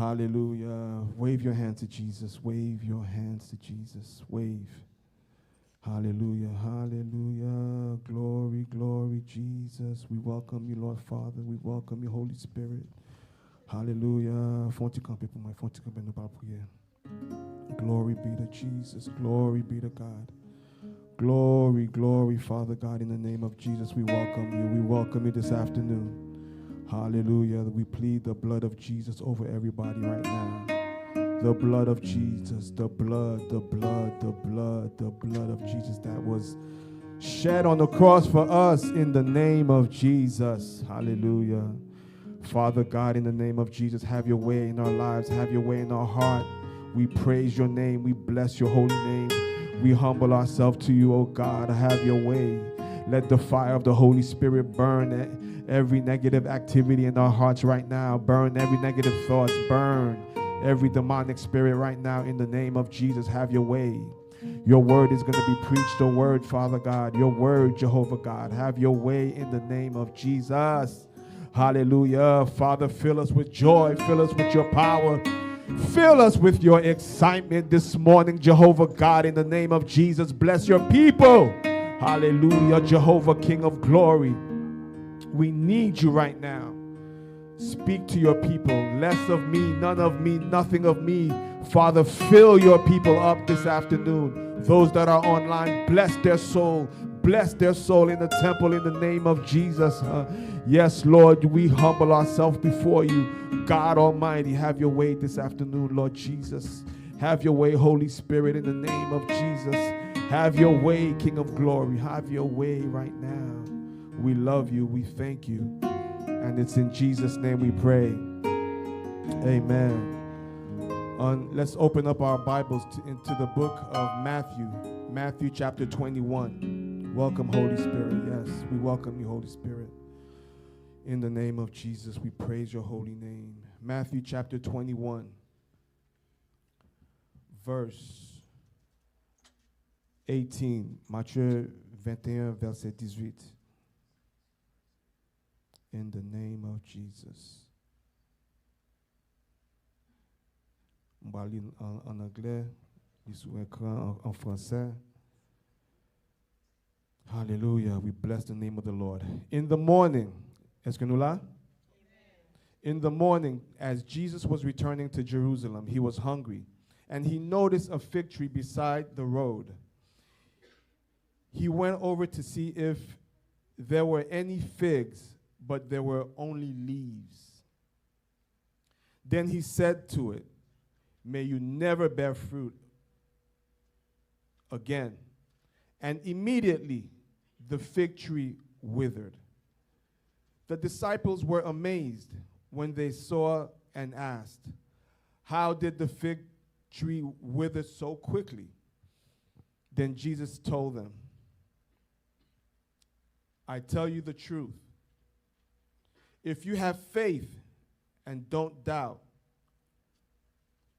Hallelujah. Wave your hands to Jesus. Wave your hands to Jesus. Wave. Hallelujah. Hallelujah. Glory, glory, Jesus. We welcome you, Lord Father. We welcome you, Holy Spirit. Hallelujah. Fonte camper pour moi. Fonte camper nous parle prière. Glory be to Jesus. Glory be to God. Glory, glory, Father God, in the name of Jesus, we welcome you. We welcome you this afternoon. Hallelujah. We plead the blood of Jesus over everybody right now. The blood of Jesus, the blood, the blood, the blood, the blood of Jesus that was shed on the cross for us in the name of Jesus. Hallelujah. Father God, in the name of Jesus, have your way in our lives, have your way in our heart. We praise your name. We bless your holy name. We humble ourselves to you, oh God. Have your way. Let the fire of the Holy Spirit burn every negative activity in our hearts right now. Burn every negative thoughts. Burn every demonic spirit right now in the name of Jesus. Have your way. Your word is going to be preached. The word, Father God. Your word, Jehovah God. Have your way in the name of Jesus. Hallelujah. Father, fill us with joy. Fill us with your power. Fill us with your excitement this morning, Jehovah God, in the name of Jesus. Bless your people. Hallelujah, Jehovah, King of glory. We need you right now. Speak to your people. Less of me, none of me, nothing of me. Father, fill your people up this afternoon. Those that are online, bless their soul. Bless their soul in the temple in the name of Jesus. Yes, Lord, we humble ourselves before you. God Almighty, have your way this afternoon, Lord Jesus. Have your way, Holy Spirit, in the name of Jesus. Have your way, King of glory. Have your way right now. We love you. We thank you. And it's in Jesus' name we pray. Amen. Let's open up our Bibles into the book of Matthew. Matthew chapter 21. Welcome, Holy Spirit. Yes, we welcome you, Holy Spirit. In the name of Jesus, we praise your holy name. Matthew chapter 21, verse 18. Matthieu 21, verset 18. In the name of Jesus. On va lire en anglais, lire sur écran en français. Hallelujah. We bless the name of the Lord. In the morning, est-ce que nous là? In the morning, as Jesus was returning to Jerusalem, he was hungry, and he noticed a fig tree beside the road. He went over to see if there were any figs, but there were only leaves. Then he said to it, "May you never bear fruit again." And immediately the fig tree withered. The disciples were amazed when they saw and asked, "How did the fig tree wither so quickly?" Then Jesus told them, "I tell you the truth. If you have faith and don't doubt,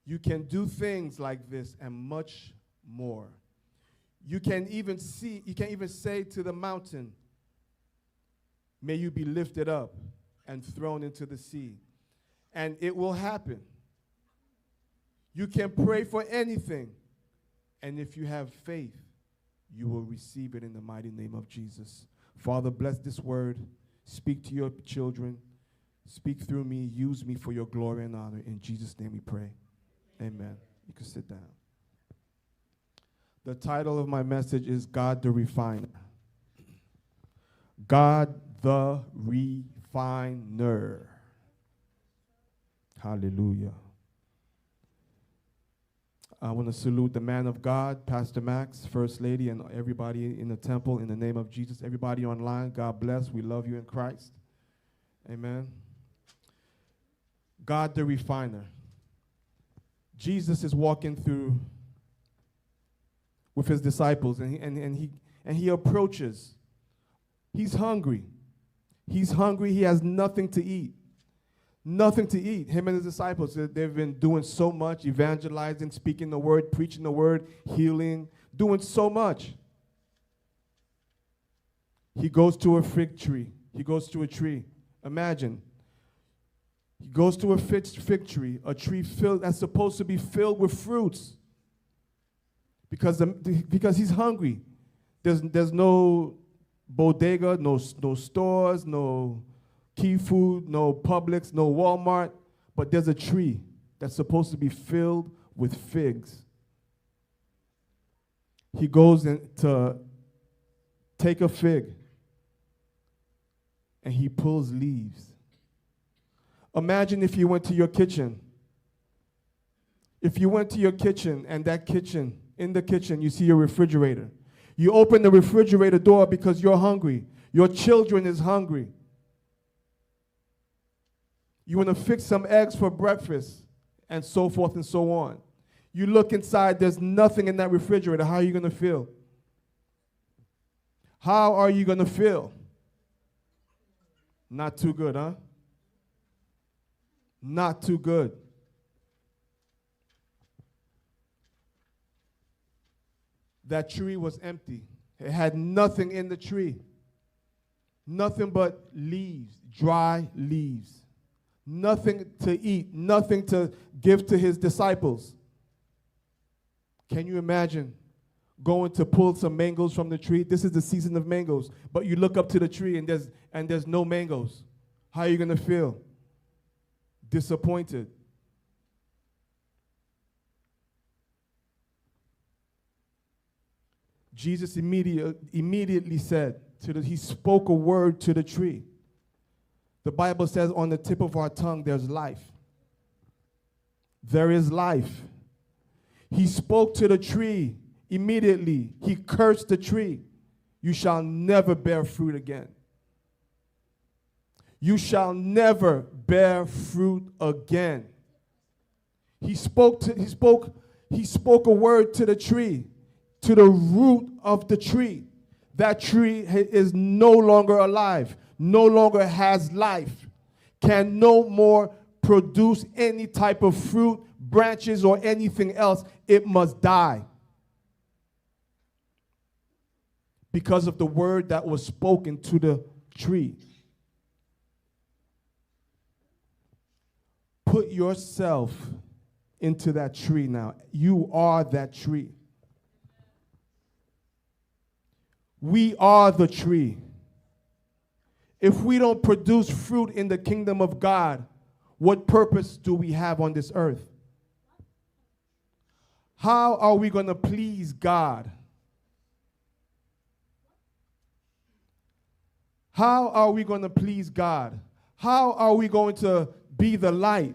you can do things like this and much more. You can even say to the mountain, 'May you be lifted up and thrown into the sea,' and it will happen. You can pray for anything, and if you have faith, you will receive it in the mighty name of Jesus." Father, bless this word. Speak to your children. Speak through me. Use me for your glory and honor. In Jesus' name we pray. Amen. You can sit down. The title of my message is God the Refiner. God the Refiner. Hallelujah. I want to salute the man of God, Pastor Max, First Lady, and everybody in the temple in the name of Jesus. Everybody online, God bless. We love you in Christ. Amen. God the Refiner. Jesus is walking through with his disciples, and he approaches. He's hungry. He's hungry. He has nothing to eat. Nothing to eat. Him and his disciples, they've been doing so much, evangelizing, speaking the word, preaching the word, healing, doing so much. He goes to a fig tree. He goes to a tree. Imagine. He goes to a fig tree, a tree filled that's supposed to be filled with fruits, because he's hungry. There's no bodega, no stores, no Key Food, no Publix, no Walmart, but there's a tree that's supposed to be filled with figs. He goes in to take a fig, and he pulls leaves. Imagine if you went to your kitchen. If you went to your kitchen, and in the kitchen, you see your refrigerator. You open the refrigerator door because you're hungry. Your children is hungry. You want to fix some eggs for breakfast, and so forth and so on. You look inside, there's nothing in that refrigerator. How are you going to feel? How are you going to feel? Not too good, huh? Not too good. That tree was empty. It had nothing in the tree. Nothing but leaves, dry leaves. Nothing to eat, nothing to give to his disciples. Can you imagine going to pull some mangoes from the tree? This is the season of mangoes, but you look up to the tree and there's no mangoes. How are you going to feel? Disappointed. Jesus immediately said, he spoke a word to the tree. The Bible says on the tip of our tongue there's life. There is life. He spoke to the tree immediately. He cursed the tree. You shall never bear fruit again. You shall never bear fruit again. He spoke a word to the tree, to the root of the tree. That tree is no longer alive, no longer has life, can no more produce any type of fruit, branches, or anything else. It must die because of the word that was spoken to the tree. Put yourself into that tree now. You are that tree. We are the tree. If we don't produce fruit in the kingdom of God, what purpose do we have on this earth? How are we going to please God? How are we going to please God? How are we going to be the light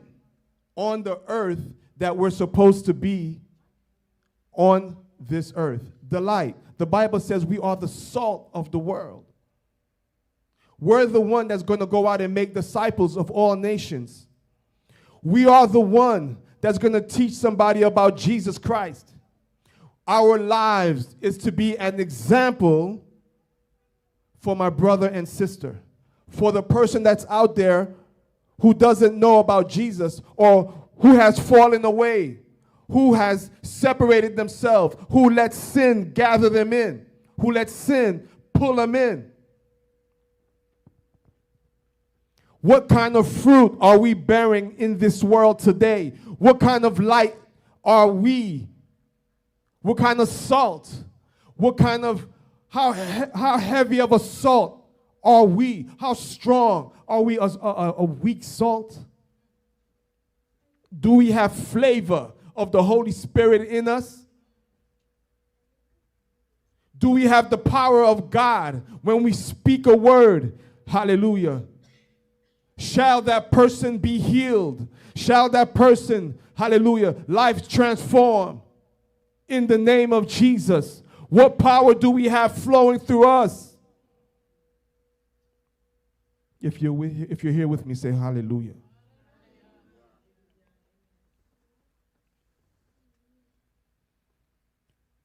on the earth that we're supposed to be on this earth? The light. The Bible says we are the salt of the world. We're the one that's going to go out and make disciples of all nations. We are the one that's going to teach somebody about Jesus Christ. Our lives is to be an example for my brother and sister, for the person that's out there who doesn't know about Jesus or who has fallen away, who has separated themselves, who lets sin gather them in, who lets sin pull them in. What kind of fruit are we bearing in this world today? What kind of light are we? What kind of salt? What kind of, how heavy of a salt are we? How strong are we as a weak salt? Do we have flavor of the Holy Spirit in us? Do we have the power of God when we speak a word? Hallelujah. Shall that person be healed? Shall that person, hallelujah, life transform in the name of Jesus? What power do we have flowing through us? If you're here with me, say hallelujah.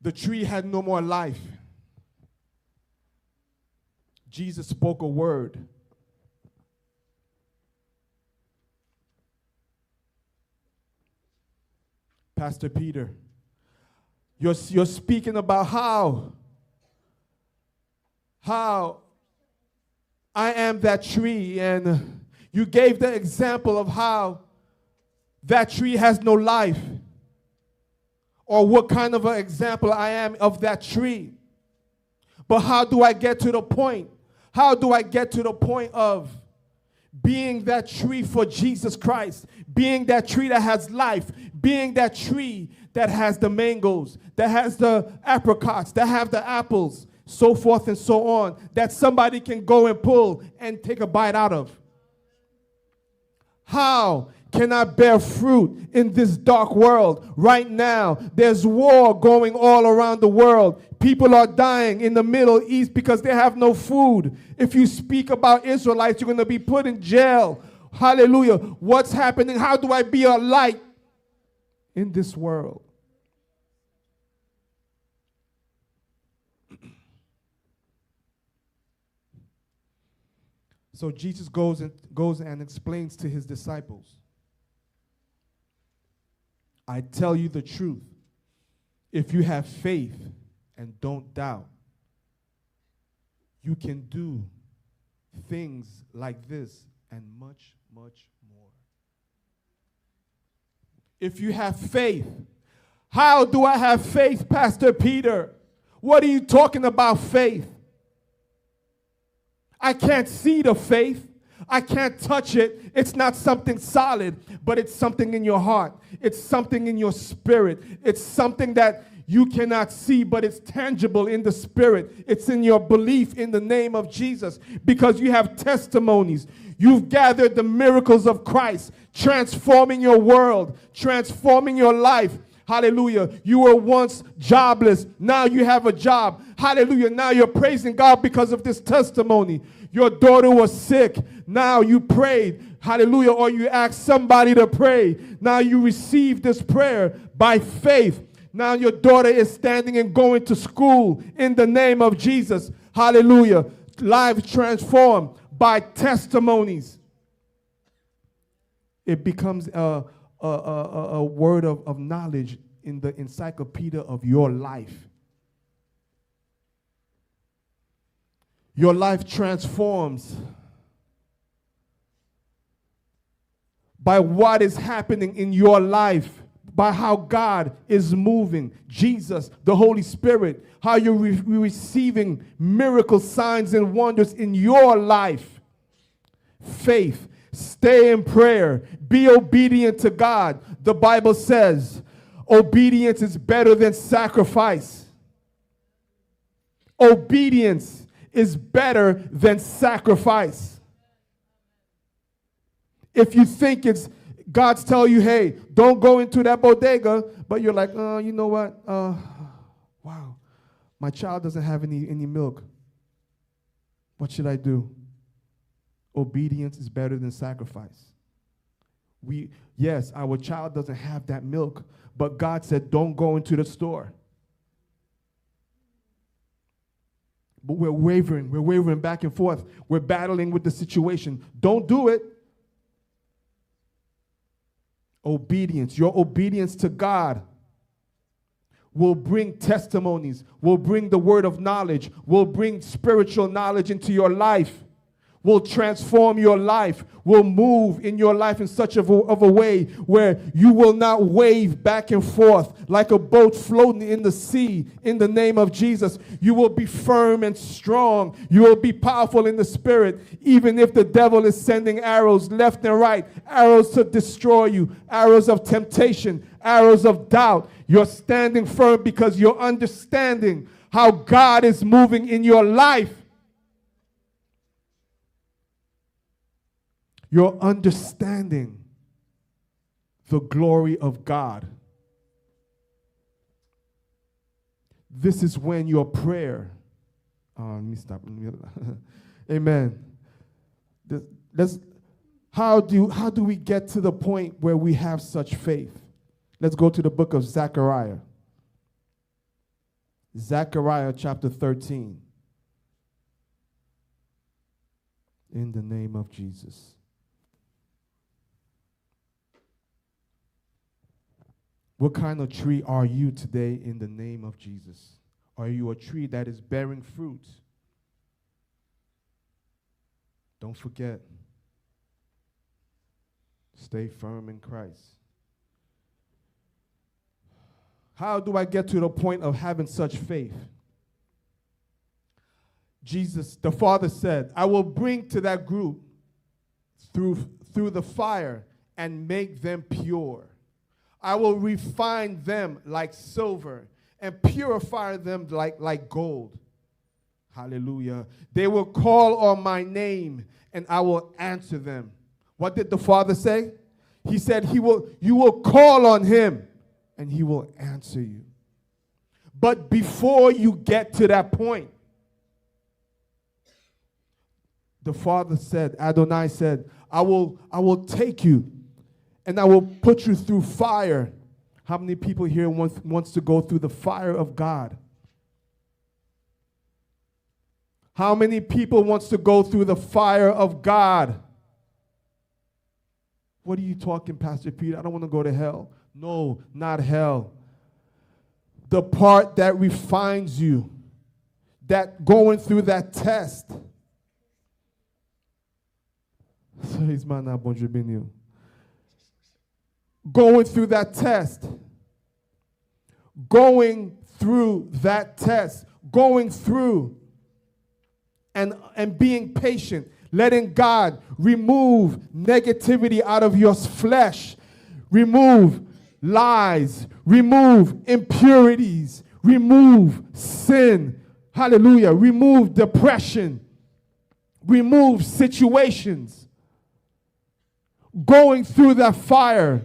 The tree had no more life. Jesus spoke a word. Pastor Peter, you're speaking about how I am that tree, and You gave the example of how that tree has no life, or what kind of an example I am of that tree. But how do I get to the point? How do I get to the point of being that tree for Jesus Christ, being that tree that has life, being that tree that has the mangoes, that has the apricots, that have the apples, so forth and so on, that somebody can go and pull and take a bite out of? How can I bear fruit in this dark world? Right now, there's war going all around the world. People are dying in the Middle East because they have no food. If you speak about Israelites, you're going to be put in jail. Hallelujah. What's happening? How do I be a light in this world? So Jesus goes and explains to his disciples, I tell you the truth. If you have faith and don't doubt, you can do things like this and much, much more. If you have faith, how do I have faith, Pastor Peter? What are you talking about, faith? I can't see the faith. I can't touch it. It's not something solid, but it's something in your heart. It's something in your spirit. It's something that you cannot see, but it's tangible in the spirit. It's in your belief in the name of Jesus, because you have testimonies. You've gathered the miracles of Christ, transforming your world, transforming your life. Hallelujah. You were once jobless. Now you have a job. Hallelujah. Now you're praising God because of this testimony. Your daughter was sick. Now you prayed. Hallelujah. Or you asked somebody to pray. Now you received this prayer by faith. Now your daughter is standing and going to school in the name of Jesus. Hallelujah. Lives transformed by testimonies. It becomes a word of knowledge in the encyclopedia of your life. Your life transforms by what is happening in your life, by how God is moving, Jesus, the Holy Spirit, how you're receiving miracle signs and wonders in your life. Faith. Stay in prayer. Be obedient to God. The Bible says obedience is better than sacrifice. Obedience is better than sacrifice. If you think it's God's telling you, hey, don't go into that bodega, but you're like, you know what? Wow, my child doesn't have any milk. What should I do? Obedience is better than sacrifice. Yes, our child doesn't have that milk, but God said, don't go into the store. But we're wavering back and forth. We're battling with the situation. Don't do it. Obedience, your obedience to God will bring testimonies, will bring the word of knowledge, will bring spiritual knowledge into your life, will transform your life, will move in your life in such of a way where you will not wave back and forth like a boat floating in the sea in the name of Jesus. You will be firm and strong. You will be powerful in the spirit, even if the devil is sending arrows left and right, arrows to destroy you, arrows of temptation, arrows of doubt. You're standing firm because you're understanding how God is moving in your life. You're understanding the glory of God. This is when your prayer, let me stop. Amen. How do we get to the point where we have such faith? Let's go to the book of Zechariah. Zechariah chapter 13. In the name of Jesus. What kind of tree are you today in the name of Jesus? Are you a tree that is bearing fruit? Don't forget, Stay firm in Christ. How do I get to the point of having such faith? Jesus, the Father said, I will bring to that group through the fire and make them pure. I will refine them like silver and purify them like gold. Hallelujah. They will call on my name and I will answer them. What did the Father say? He said you will call on him and he will answer you. But before you get to that point, the Father said, Adonai said, I will take you and I will put you through fire. How many people here wants to go through the fire of God? How many people wants to go through the fire of God? What are you talking, Pastor Peter? I don't want to go to hell. No, not hell. The part that refines you, that going through that test. Going through that test. Going through that test. Going through and being patient. Letting God remove negativity out of your flesh. Remove lies. Remove impurities. Remove sin. Hallelujah. Remove depression. Remove situations. Going through that fire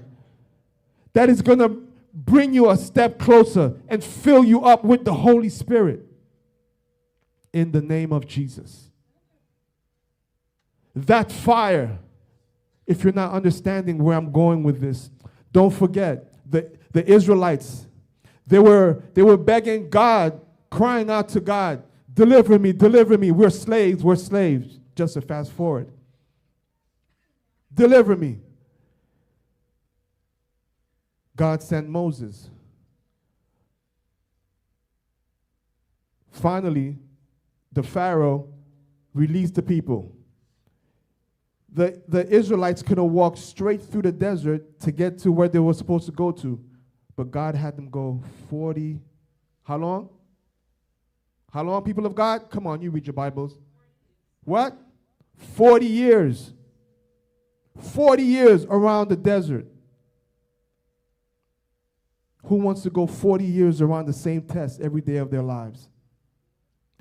that is going to bring you a step closer and fill you up with the Holy Spirit. In the name of Jesus. That fire, if you're not understanding where I'm going with this, don't forget the Israelites, they were begging God, crying out to God, deliver me, we're slaves. Just to fast forward. Deliver me. God sent Moses. Finally, the Pharaoh released the people. The Israelites could have walked straight through the desert to get to where they were supposed to go to. But God had them go 40, how long? How long, people of God? Come on, you read your Bibles. What? 40 years. 40 years around the desert. Who wants to go 40 years around the same test every day of their lives?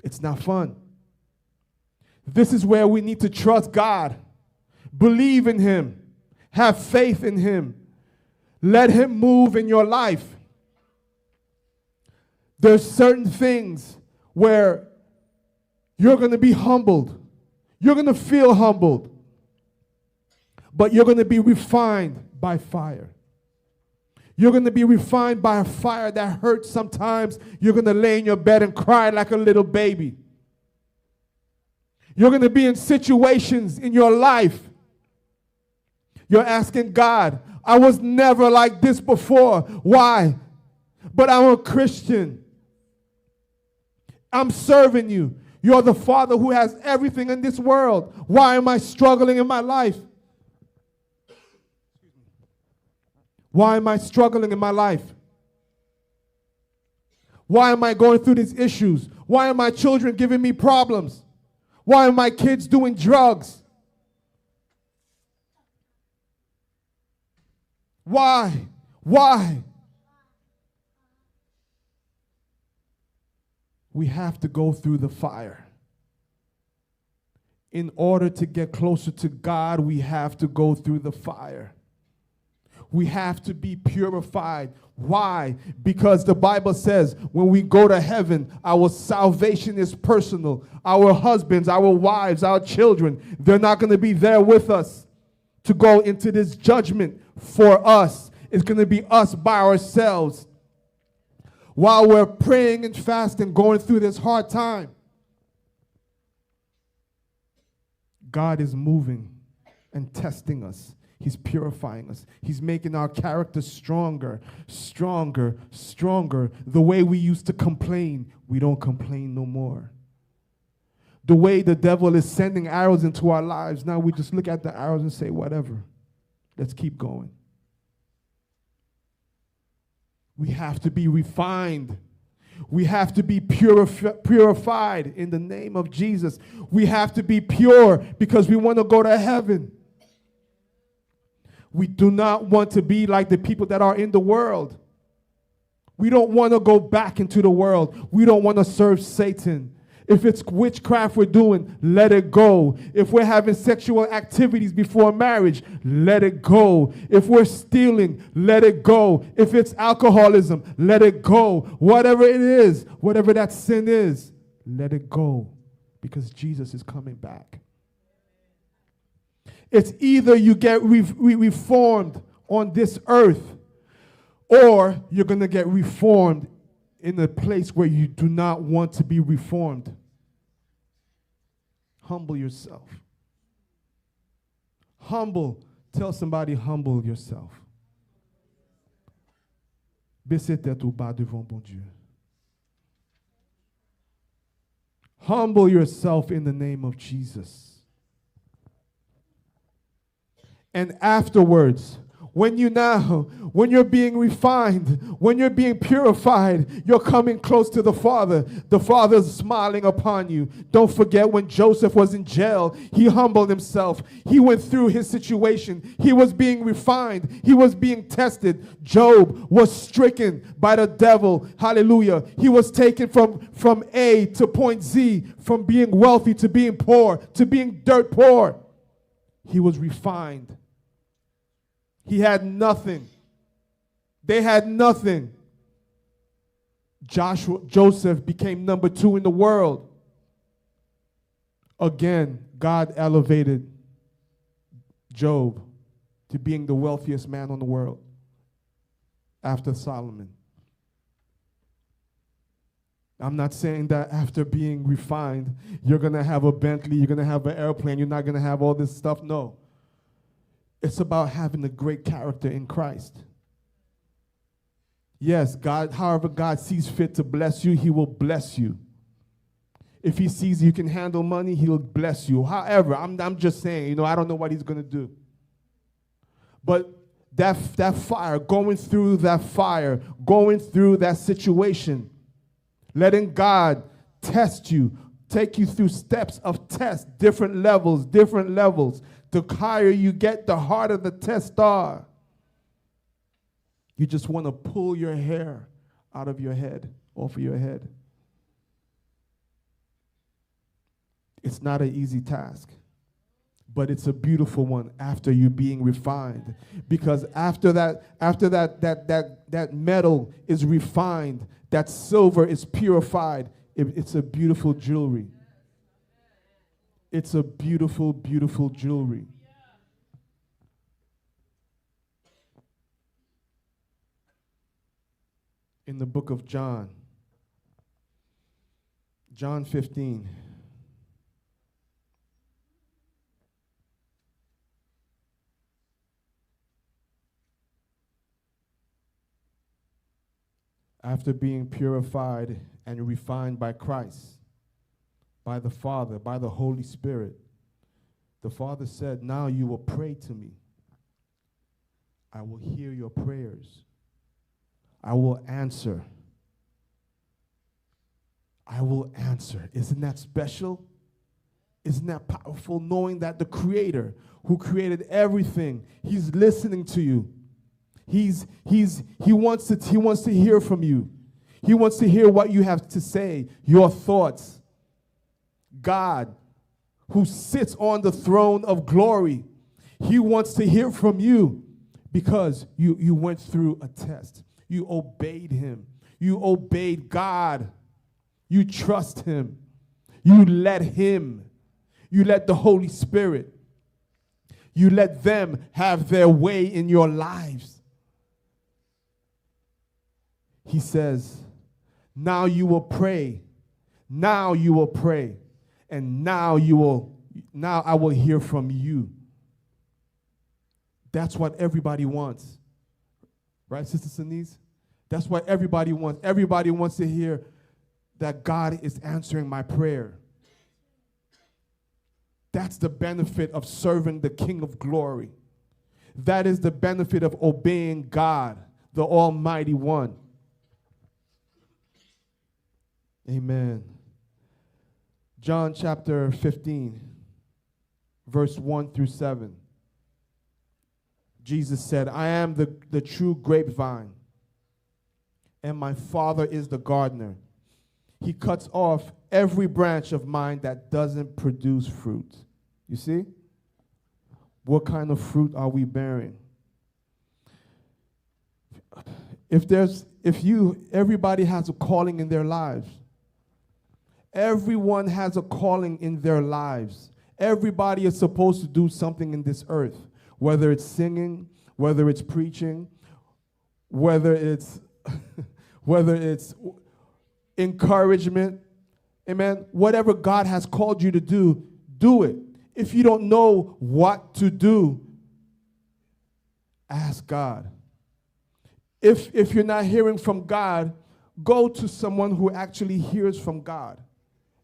It's not fun. This is where we need to trust God. Believe in him. Have faith in him. Let him move in your life. There's certain things where you're going to be humbled. You're going to feel humbled. But you're going to be refined by fire. You're going to be refined by a fire that hurts sometimes. You're going to lay in your bed and cry like a little baby. You're going to be in situations in your life. You're asking God, I was never like this before. Why? But I'm a Christian. I'm serving you. You're the Father who has everything in this world. Why am I struggling in my life? Why am I struggling in my life? Why am I going through these issues? Why are my children giving me problems? Why are my kids doing drugs? Why? Why? We have to go through the fire. In order to get closer to God, we have to go through the fire. We have to be purified. Why? Because the Bible says when we go to heaven, our salvation is personal. Our husbands, our wives, our children, they're not going to be there with us to go into this judgment for us. It's going to be us by ourselves. While we're praying and fasting, going through this hard time, God is moving and testing us. He's purifying us. He's making our character stronger, stronger, stronger. The way we used to complain, we don't complain no more. The way the devil is sending arrows into our lives, now we just look at the arrows and say, whatever. Let's keep going. We have to be refined. We have to be purified in the name of Jesus. We have to be pure because we want to go to heaven. We do not want to be like the people that are in the world. We don't want to go back into the world. We don't want to serve Satan. If it's witchcraft we're doing, let it go. If we're having sexual activities before marriage, let it go. If we're stealing, let it go. If it's alcoholism, let it go. Whatever it is, whatever that sin is, let it go. Because Jesus is coming back. It's either you get reformed on this earth, or you're going to get reformed in a place where you do not want to be reformed. Humble yourself. Humble. Tell somebody, humble yourself. Baissez tête ou bas devant bon Dieu. Humble yourself in the name of Jesus. And afterwards, when you're being refined, when you're being purified, you're coming close to the Father. The Father's smiling upon you. Don't forget when Joseph was in jail, he humbled himself. He went through his situation. He was being refined. He was being tested. Job was stricken by the devil. Hallelujah. He was taken from A to point Z, from being wealthy to being poor, to being dirt poor. He was refined. He had nothing. They had nothing. Joseph became number 2 in the world. Again, God elevated Job to being the wealthiest man on the world after Solomon. I'm not saying that after being refined, you're going to have a Bentley, you're going to have an airplane, you're not going to have all this stuff. No. It's about having a great character in Christ. Yes, God, however God sees fit to bless you, he will bless you. If he sees you can handle money, he'll bless you. However, I'm just saying, I don't know what he's going to do. But that fire, going through that situation, letting God test you, take you through steps of test, different levels. The higher you get, the harder the tests are. You just want to pull your hair out of your head, off of your head. It's not an easy task, but it's a beautiful one after you being refined. Because after that metal is refined, that silver is purified, it's a beautiful jewelry. It's a beautiful, beautiful jewelry. In the book of John 15. After being purified and refined by Christ, by the Father, by the Holy Spirit, the Father said, now you will pray to me. I will hear your prayers. I will answer. I will answer. Isn't that special? Isn't that powerful, knowing that the Creator who created everything, he's listening to you. He wants to hear from you. He wants to hear what you have to say, your thoughts. God, who sits on the throne of glory, he wants to hear from you because you went through a test. You obeyed him. You obeyed God. You trust him. You let him. You let the Holy Spirit. You let them have their way in your lives. He says, now you will pray. Now you will pray. And now I will hear from you. That's what everybody wants. Right, Sister Sinise? That's what everybody wants. Everybody wants to hear that God is answering my prayer. That's the benefit of serving the King of Glory. That is the benefit of obeying God, the Almighty One. Amen. John chapter 15, verse 1 through 7. Jesus said, I am the true grapevine, and my Father is the gardener. He cuts off every branch of mine that doesn't produce fruit. You see? What kind of fruit are we bearing? Everybody has a calling in their lives. Everyone has a calling in their lives. Everybody is supposed to do something in this earth, whether it's singing, whether it's preaching, whether it's whether it's encouragement. Amen. Whatever God has called you to do, do it. If you don't know what to do, ask God. If you're not hearing from God, go to someone who actually hears from God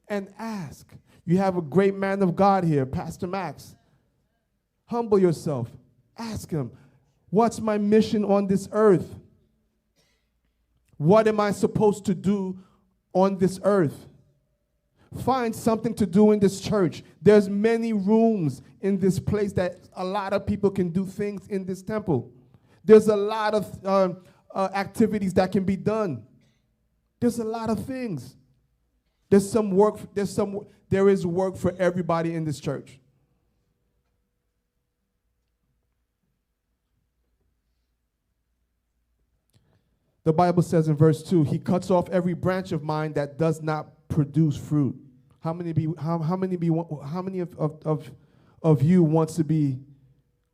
and ask. You have a great man of God here, Pastor Max. Humble yourself. Ask him, what's my mission on this earth? What am I supposed to do on this earth? Find something to do in this church. There's many rooms in this place that a lot of people can do things in this temple. There's a lot of activities that can be done. There's a lot of things. There is work for everybody in this church. The Bible says in verse 2, he cuts off every branch of mine that does not produce fruit. How many of you wants to be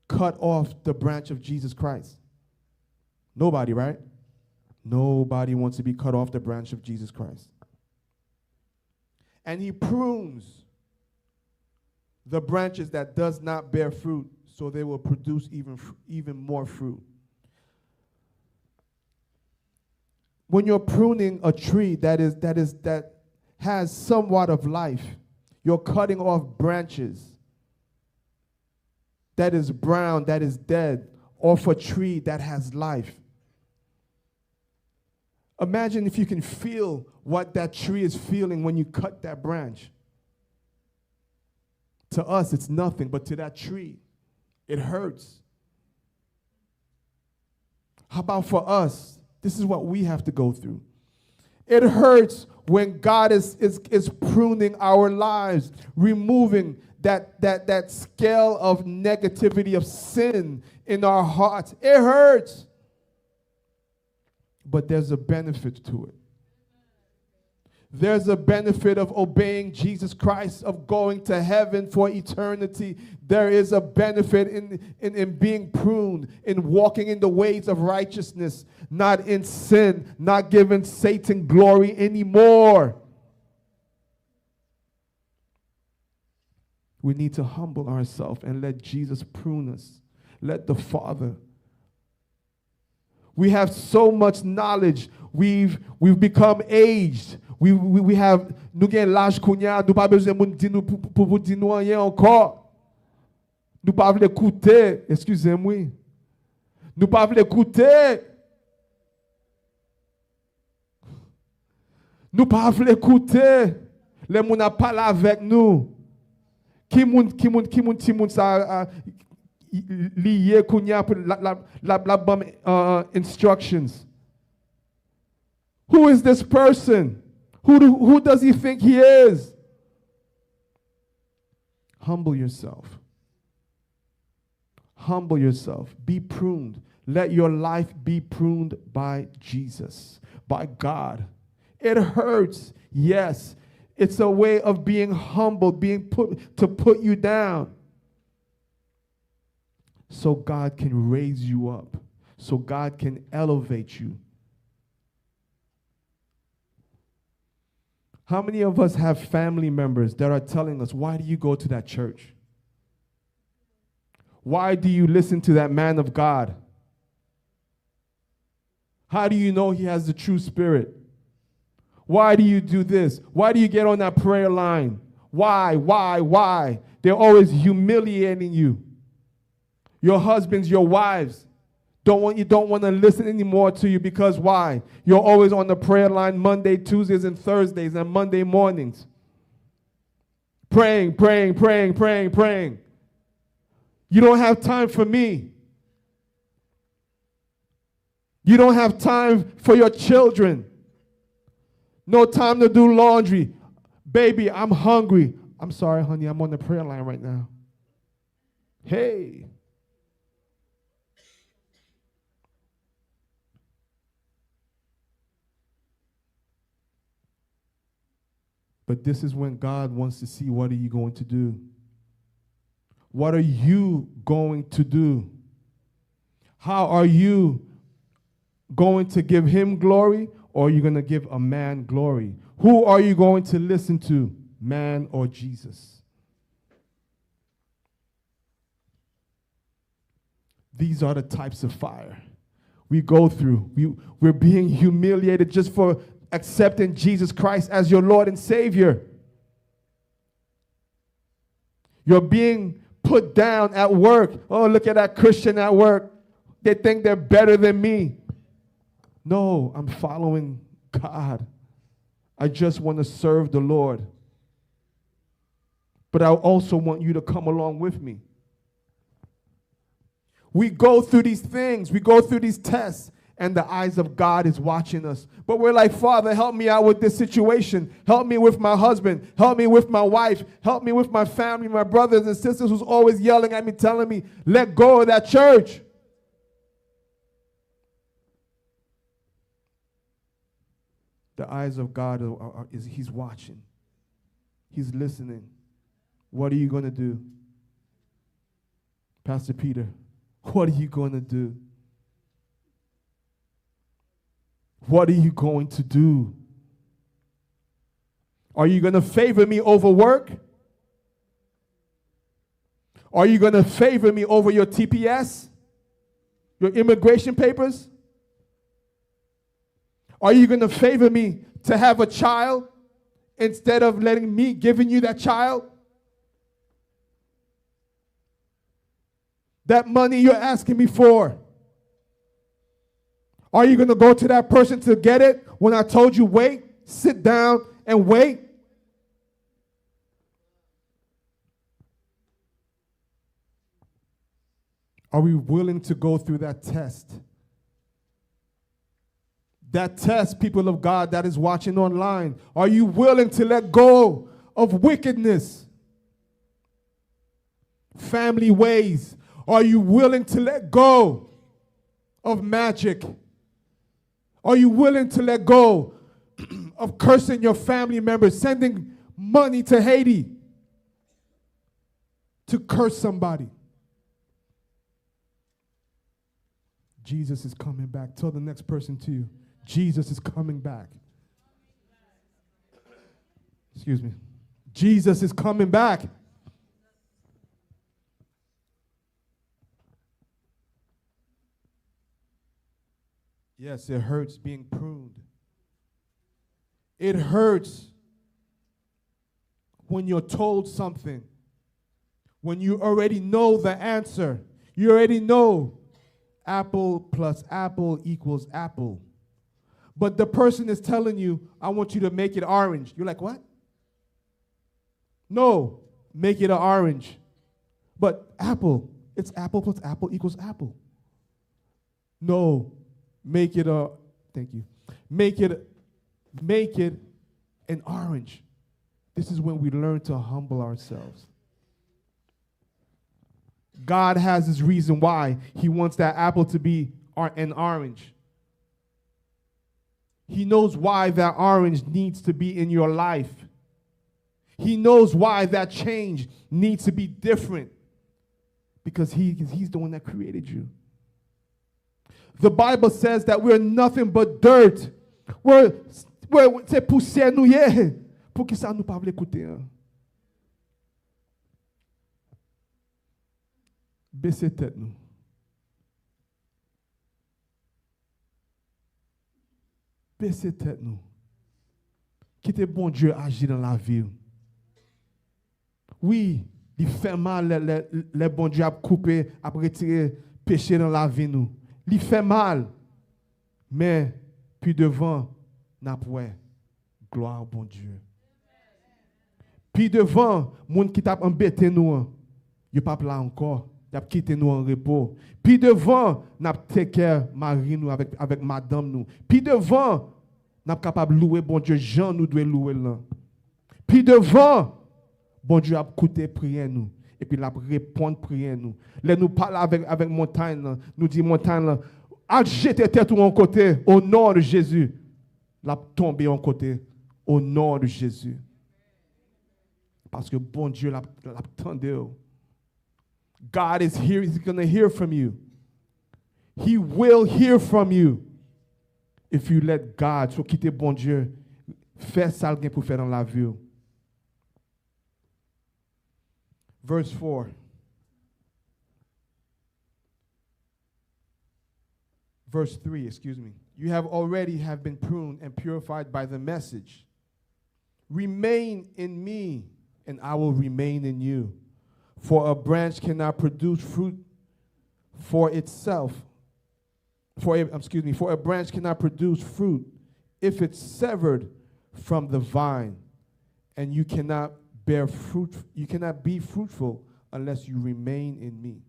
cut off the branch of Jesus Christ? Nobody, right? Nobody wants to be cut off the branch of Jesus Christ. And he prunes the branches that does not bear fruit, so they will produce even more fruit. When you're pruning a tree that has somewhat of life, you're cutting off branches that is brown, that is dead, off a tree that has life. Imagine if you can feel what that tree is feeling when you cut that branch. To us, it's nothing, but to that tree, it hurts. How about for us? This is what we have to go through. It hurts when God is pruning our lives, removing that scale of negativity, of sin in our hearts. It hurts. But there's a benefit to it. There's a benefit of obeying Jesus Christ, of going to heaven for eternity. There is a benefit in being pruned, in walking in the ways of righteousness, not in sin, not giving Satan glory anymore. We need to humble ourselves and let Jesus prune us. Let the Father. We have so much knowledge. We've become aged. We have nous gen l'âge kounya, nous pas besoin moun di nou pour vous dire nous rien encore. Nous pas vle écouter, excusez-moi. Nous pas vle écouter. Nous pas vle écouter. Les moun a parlé avec nous. Qui moun sa lié kounya pour la bonne instructions. Who is this person? Who does he think he is? Humble yourself. Humble yourself. Be pruned. Let your life be pruned by Jesus, by God. It hurts, yes. It's a way of being humble, put you down. So God can raise you up. So God can elevate you. How many of us have family members that are telling us, why do you go to that church? Why do you listen to that man of God? How do you know he has the true spirit? Why do you do this? Why do you get on that prayer line? Why? They're always humiliating you. Your husbands, your wives, don't want to listen anymore to you because why? You're always on the prayer line Monday, Tuesdays, and Thursdays, and Monday mornings. Praying, praying, praying, praying, praying. You don't have time for me. You don't have time for your children. No time to do laundry. Baby, I'm hungry. I'm sorry, honey, I'm on the prayer line right now. Hey. But this is when God wants to see, what are you going to do? What are you going to do? How are you going to give him glory, or are you going to give a man glory? Who are you going to listen to, man or Jesus? These are the types of fire we go through. We're being humiliated just for accepting Jesus Christ as your Lord and Savior. You're being put down at work. Oh, look at that Christian at work. They think they're better than me. No, I'm following God. I just want to serve the Lord. But I also want you to come along with me. We go through these things. We go through these tests. And the eyes of God is watching us. But we're like, Father, help me out with this situation. Help me with my husband. Help me with my wife. Help me with my family, my brothers and sisters who's always yelling at me, telling me, let go of that church. The eyes of God he's watching. He's listening. What are you going to do? Pastor Peter, what are you going to do? What are you going to do? Are you going to favor me over work? Are you going to favor me over your TPS? Your immigration papers? Are you going to favor me to have a child instead of letting me giving you that child? That money you're asking me for. Are you going to go to that person to get it when I told you wait, sit down and wait? Are we willing to go through that test? That test, people of God, that is watching online. Are you willing to let go of wickedness? Family ways. Are you willing to let go of magic? Are you willing to let go of cursing your family members, sending money to Haiti to curse somebody? Jesus is coming back. Tell the next person to you, Jesus is coming back. Excuse me. Jesus is coming back. Yes, it hurts being pruned. It hurts when you're told something, when you already know the answer. You already know apple plus apple equals apple. But the person is telling you, I want you to make it orange. You're like, what? No, make it an orange. But apple, it's apple plus apple equals apple. No. Make it thank you. Make it an orange. This is when we learn to humble ourselves. God has his reason why he wants that apple to be an orange. He knows why that orange needs to be in your life. He knows why that change needs to be different. Because he's the one that created you. The Bible says that we're nothing but dirt. C'est poussière nouée. Pour que ça nous pas écouter. Baissez tête nous. Baissez tête nous. Quittez bon Dieu agir dans la vie. Oui, Il fait mal, les bon Dieu a coupé, a retiré péché dans la vie nous. Il fait mal. Mais, puis devant, n'a pas gloire au bon Dieu. Puis devant, monde qui t'a embêté nous, il pas là encore. Il a quitté nous en repos. Puis devant, n'a take care Marie nous avec madame nous. Puis devant, n'a capable louer bon Dieu, Jean nous doit louer là. Puis devant, bon Dieu a écouté prière nous. Et puis il a répondu prière nous. Là nous parle avec montagne, nous dit montagne, a jeté tête en côté au nom de Jésus. L'a tombé en côté au nom de Jésus. Parce que bon Dieu l'a attendu. God is here. He's going to hear from you. He will hear from you. If you let God, so quitter bon Dieu, faire ça pour faire dans la vie. Verse 4. Verse 3, excuse me. You have been pruned and purified by the message. Remain in me, and I will remain in you. For a branch cannot produce fruit for itself. For a branch cannot produce fruit if it's severed from the vine, and you cannot bear fruit. You cannot be fruitful unless you remain in me.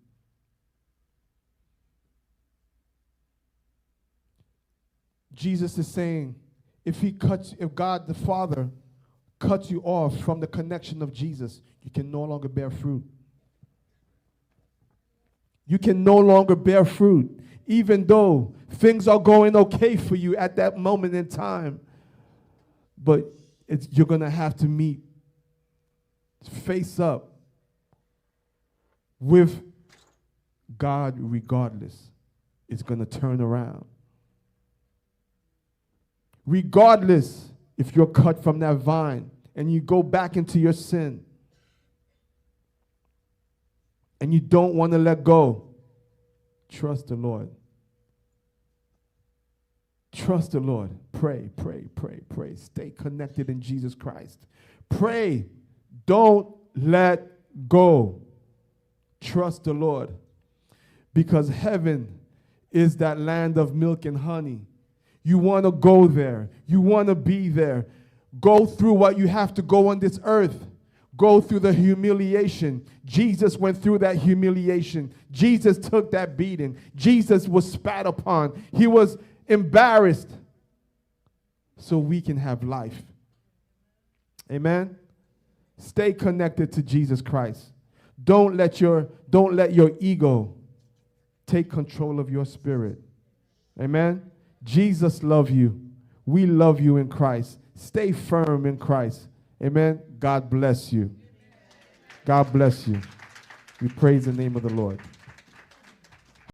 Jesus is saying, if God the Father cuts you off from the connection of Jesus, you can no longer bear fruit. You can no longer bear fruit, even though things are going okay for you at that moment in time. But you're going to have to meet face up with God regardless. It's going to turn around. Regardless if you're cut from that vine and you go back into your sin and you don't want to let go, trust the Lord. Trust the Lord. Pray, pray, pray, pray. Stay connected in Jesus Christ. Pray. Don't let go. Trust the Lord. Because heaven is that land of milk and honey. You want to go there. You want to be there. Go through what you have to go on this earth. Go through the humiliation. Jesus went through that humiliation. Jesus took that beating. Jesus was spat upon. He was embarrassed so we can have life. Amen? Stay connected to Jesus Christ. Don't let your ego take control of your spirit. Amen? Jesus loves you. We love you in Christ. Stay firm in Christ. Amen? God bless you. God bless you. We praise the name of the Lord.